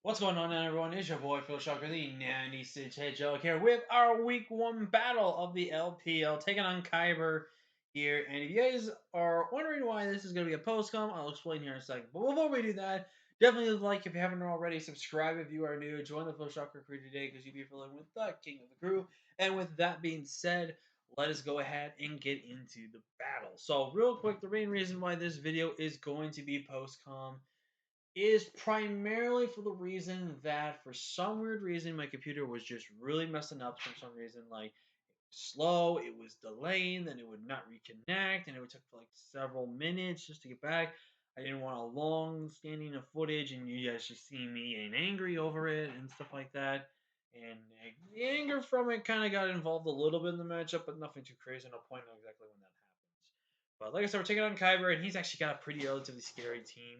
What's going on, everyone? It's your boy Phil Shocker, the 96 Hedgehog here with our Week 1 battle of the LPL, taking on Kyber here. And if you guys are wondering why this is going to be a post-com, I'll explain here in a second. But before we do that, definitely leave a like if you haven't already. Subscribe if you are new. Join the Phil Shocker crew today because you'll be filling with the king of the crew. And with that being said, let us go ahead and get into the battle. So real quick, the main reason why this video is going to be post-com is primarily for the reason that for some weird reason my computer was just really messing up for some reason, like slow, it was delaying, then it would not reconnect, and it would take like several minutes just to get back. I didn't want a long standing of footage and you guys just see me getting angry over it and stuff like that. And the anger from it kind of got involved a little bit in the matchup, but nothing too crazy. No point on exactly when that happens. But like I said, we're taking on Kyber, and he's actually got a pretty relatively scary team.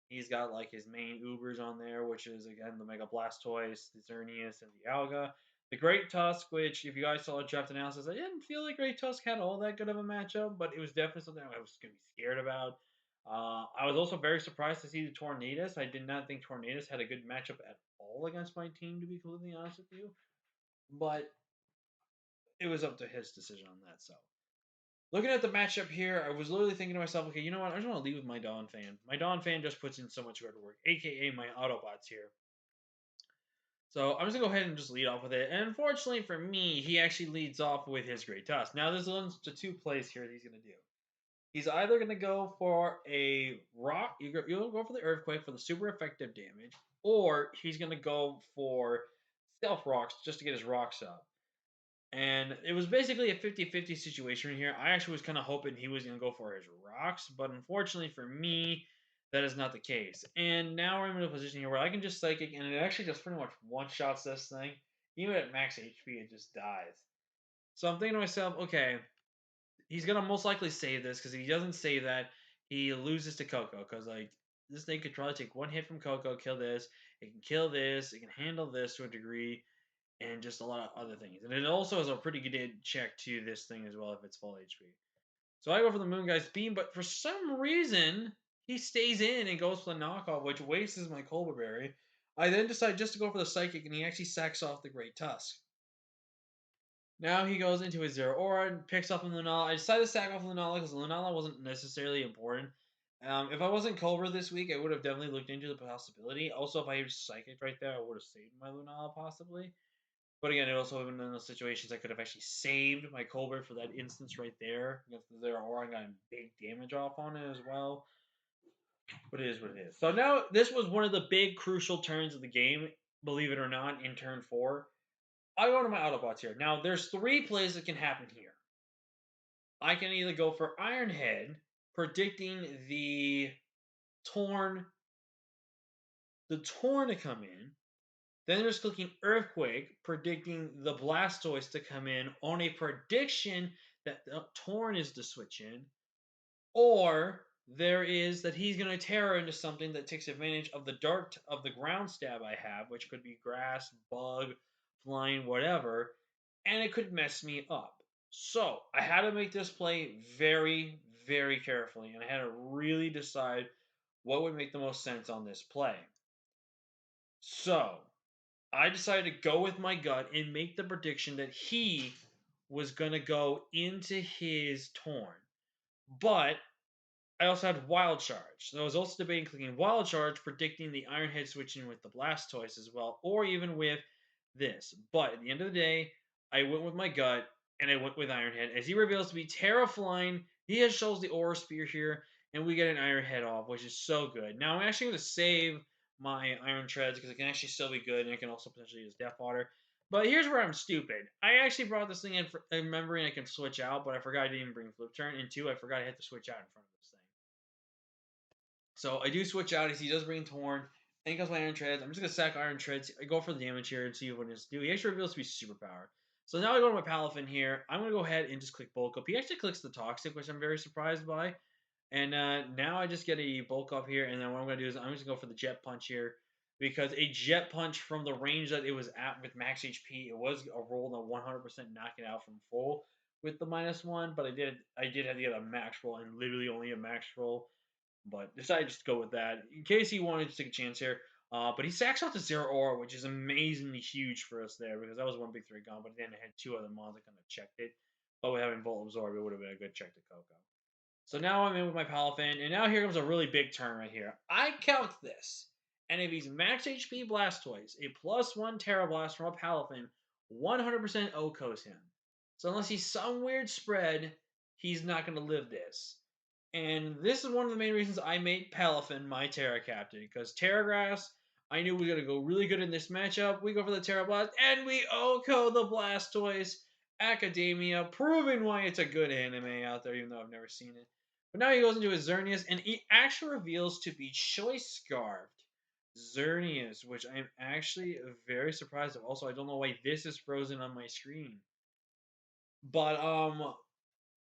He's got like his main Ubers on there, which is again the Mega Blastoise, the Xerneas, and the Alga. The Great Tusk, which if you guys saw a draft analysis, I didn't feel like Great Tusk had all that good of a matchup, but it was definitely something I was going to be scared about. I was also very surprised to see the Tornadus. I did not think Tornadus had a good matchup at all against my team, to be completely honest with you. But it was up to his decision on that. So looking at the matchup here, I was literally thinking to myself, okay, you know what? I just want to leave with my Dawn fan. My Dawn fan just puts in so much hard work, aka my Autobots here. So I'm just gonna go ahead and just lead off with it. And unfortunately for me, he actually leads off with his Great Tusk. Now there's to two plays here that he's gonna do. He's either gonna go for a rock, you'll go for the Earthquake for the super effective damage, or he's gonna go for Stealth Rocks just to get his rocks up. And it was basically a 50-50 situation here. I actually was kind of hoping he was going to go for his rocks, but unfortunately for me, that is not the case. And now I'm in a position here where I can just Psychic, and it actually just pretty much one-shots this thing. Even at max HP, it just dies. So I'm thinking to myself, okay, he's going to most likely save this, because if he doesn't save that, he loses to Coco, because like this thing could probably take one hit from Coco, kill this, it can kill this, it can handle this to a degree, and just a lot of other things. And it also has a pretty good check to this thing as well if it's full HP. So I go for the Moon Guy's Beam, but for some reason, he stays in and goes for the knockoff, which wastes my Colbur Berry. I then decide just to go for the Psychic, and he actually sacks off the Great Tusk. Now he goes into his Zero Aura and picks up a Lunala. I decided to sack off Lunala because Lunala wasn't necessarily important. If I wasn't Culver this week, I would have definitely looked into the possibility. Also, if I had Psychic right there, I would have saved my Lunala possibly. But again, it also would have been in those situations I could have actually saved my Colbert for that instance right there against the Zero Aura and gotten big damage off on it as well. But it is what it is. So now this was one of the big crucial turns of the game, believe it or not, in turn 4. I go to my Autobots here. Now there's 3 plays that can happen here. I can either go for Iron Head, predicting Torn the Torn to come in. Then there's clicking Earthquake, predicting the Blastoise to come in on a prediction that the Torn is to switch in. Or there is that he's going to Terra into something that takes advantage of the dart of the ground stab I have, which could be grass, bug, flying, whatever, and it could mess me up. So I had to make this play very, very carefully, and I had to really decide what would make the most sense on this play. So I decided to go with my gut and make the prediction that he was going to go into his Torn. But I also had Wild Charge. So I was also debating clicking Wild Charge, predicting the Iron Head switching with the Blastoise as well, or even with this. But at the end of the day, I went with my gut, and I went with Iron Head. As he reveals to be Terra Flying, he has shows the Aura Sphere here, and we get an Iron Head off, which is so good. Now I'm actually going to save my Iron Treads because it can actually still be good, and it can also potentially use Death Water. But here's where I'm stupid. I actually brought this thing in remembering I can switch out, but I forgot I didn't even bring Flip Turn. And 2, I forgot I had to switch out in front of this thing. So I do switch out as he does bring Torn. And he goes my Iron Treads. I'm just going to sack Iron Treads. I go for the damage here and see what it is to do. He actually reveals to be Superpower. So now I go to my Palafin here. I'm going to go ahead and just click Bulk Up. He actually clicks the Toxic, which I'm very surprised by. And now I just get a Bulk Up here. And then what I'm going to do is I'm just going to go for the Jet Punch here. Because a Jet Punch from the range that it was at with max HP, it was a roll that 100% knock it out from full with the -1. But I did have to get a max roll and literally only a max roll. But decided just to go with that. In case he wanted to take a chance here, But he sacks out to 0 aura, which is amazingly huge for us there because that was one big three gone. But then I had two other mons that kind of checked it. But with having Volt Absorb, it would have been a good check to Coco. So now I'm in with my Palafin, and now here comes a really big turn right here. I count this, and if he's max HP Blastoise, a +1 Terra Blast from a Palafin 100% OHKOs him. So unless he's some weird spread, he's not going to live this. And this is one of the main reasons I made Palafin my Terra captain, because Terra Grass, I knew we were going to go really good in this matchup. We go for the Terra Blast, and we OHKO the Blastoise Academia, proving why it's a good anime out there, even though I've never seen it. But now he goes into his Xerneas, and he actually reveals to be Choice Scarfed Xerneas, which I'm actually very surprised of. Also, I don't know why this is frozen on my screen. But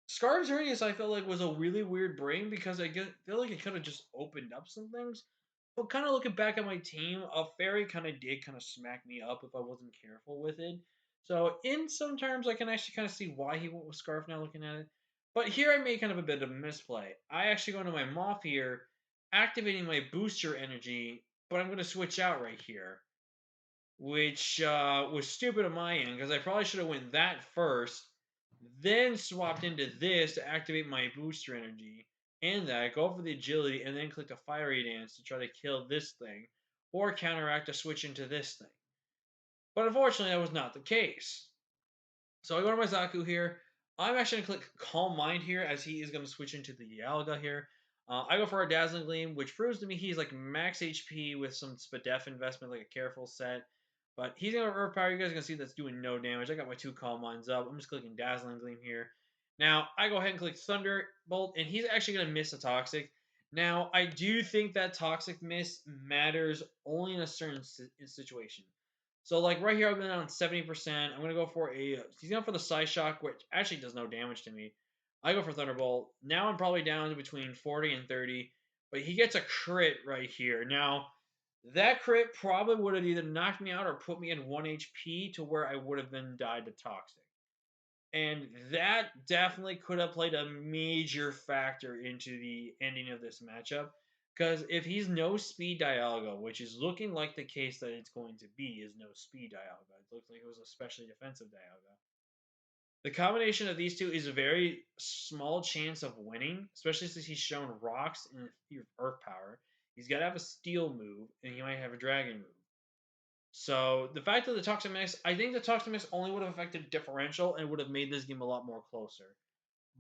Scarfed Xerneas, I felt like was a really weird bring because feel like it could have just opened up some things. But kind of looking back at my team, a fairy kind of did kind of smack me up if I wasn't careful with it. So in some terms, I can actually kind of see why he went with Scarf now looking at it. But here I made kind of a bit of a misplay. I actually go into my Moth here, activating my booster energy, but I'm going to switch out right here, which was stupid on my end because I probably should have went that first, then swapped into this to activate my booster energy, and that go for the agility, and then click the fiery dance to try to kill this thing, or counteract to switch into this thing. But unfortunately, that was not the case. So I go to my Zaku here. I'm actually going to click Calm Mind here as he is going to switch into the Dialga here. I go for a Dazzling Gleam, which proves to me he's like max HP with some Spadef investment, like a Careful set. But he's going to Earth Power. You guys are going to see that's doing no damage. I got my two Calm Minds up. I'm just clicking Dazzling Gleam here. Now, I go ahead and click Thunderbolt, and he's actually going to miss a Toxic. Now, I do think that Toxic miss matters only in a certain situation. So like right here, I've been on 70%. I'm gonna go for he's going for the Psyshock, which actually does no damage to me. I go for Thunderbolt. Now I'm probably down to between 40 and 30, but he gets a crit right here. Now that crit probably would have either knocked me out or put me in 1 HP to where I would have then died to Toxic. And that definitely could have played a major factor into the ending of this matchup. Because if he's no speed Dialga, which is looking like the case that it's going to be, is no speed Dialga. It looks like it was a specially defensive Dialga. The combination of these two is a very small chance of winning, especially since he's shown rocks and earth power. He's got to have a steel move, and he might have a dragon move. So the fact that the Toxic Mix, I think the Toxic Mix only would have affected differential and would have made this game a lot more closer.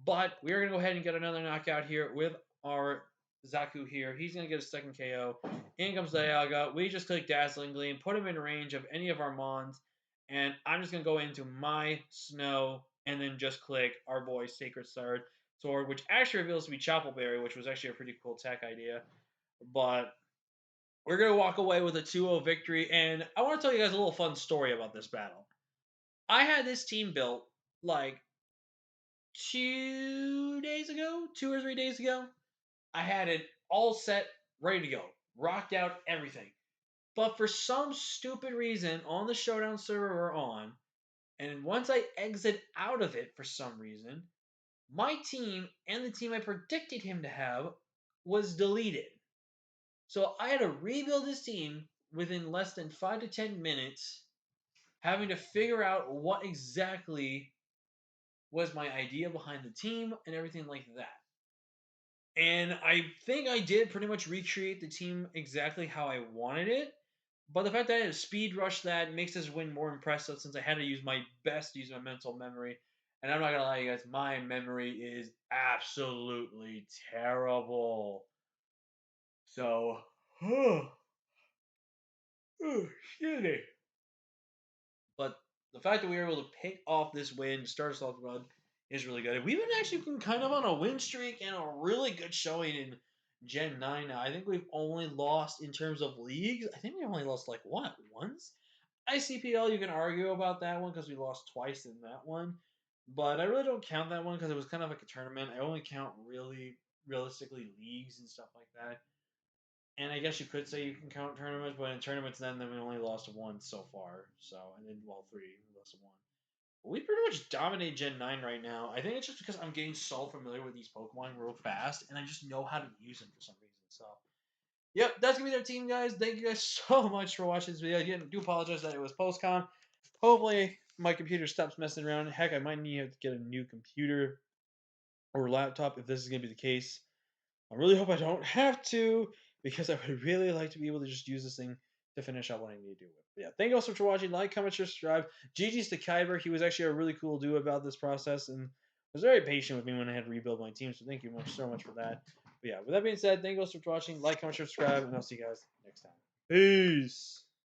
But we are going to go ahead and get another knockout here with our Zaku here. He's going to get a second KO. In comes Dialga. We just click Dazzling Gleam, put him in range of any of our Mons, and I'm just going to go into my Snow and then just click our boy Sacred Sword, which actually reveals to be Choppleberry, which was actually a pretty cool tech idea. But we're going to walk away with a 2-0 victory, and I want to tell you guys a little fun story about this battle. I had this team built like 2 days ago, 2 or 3 days ago. I had it all set, ready to go, rocked out everything. But for some stupid reason, on the Showdown server we're on, and once I exit out of it for some reason, my team and the team I predicted him to have was deleted. So I had to rebuild this team within less than 5 to 10 minutes, having to figure out what exactly was my idea behind the team and everything like that. And I think I did pretty much recreate the team exactly how I wanted it. But the fact that I had to speed rush that makes this win more impressive since I had to use my best to use my mental memory. And I'm not going to lie, you guys, my memory is absolutely terrible. So, excuse me. But the fact that we were able to pick off this win to start us off run is really good. We've been actually been kind of on a win streak and a really good showing in Gen 9 now. I think we've only lost in terms of leagues. I think we only lost like what? Once? ICPL, you can argue about that one because we lost twice in that one. But I really don't count that one because it was kind of like a tournament. I only count really realistically leagues and stuff like that. And I guess you could say you can count tournaments, but in tournaments then we only lost one so far. So and then three, we lost one. But we pretty much dominate Gen 9 right now. I think it's just because I'm getting so familiar with these Pokemon real fast, and I just know how to use them for some reason. So Yep, that's gonna be their team, guys. Thank you guys so much for watching this video. Again, I do apologize that it was post-com. Hopefully, my computer stops messing around. Heck, I might need to get a new computer or laptop if this is gonna be the case. I really hope I don't have to, because I would really like to be able to just use this thing to finish out what I need to do with. But yeah, thank you all so much for watching. Like, comment, share, subscribe. GG's to Kyber. He was actually a really cool dude about this process and was very patient with me when I had to rebuild my team. So thank you so much for that. But yeah, with that being said, thank you all so much for watching. Like, comment, share, subscribe, and I'll see you guys next time. Peace.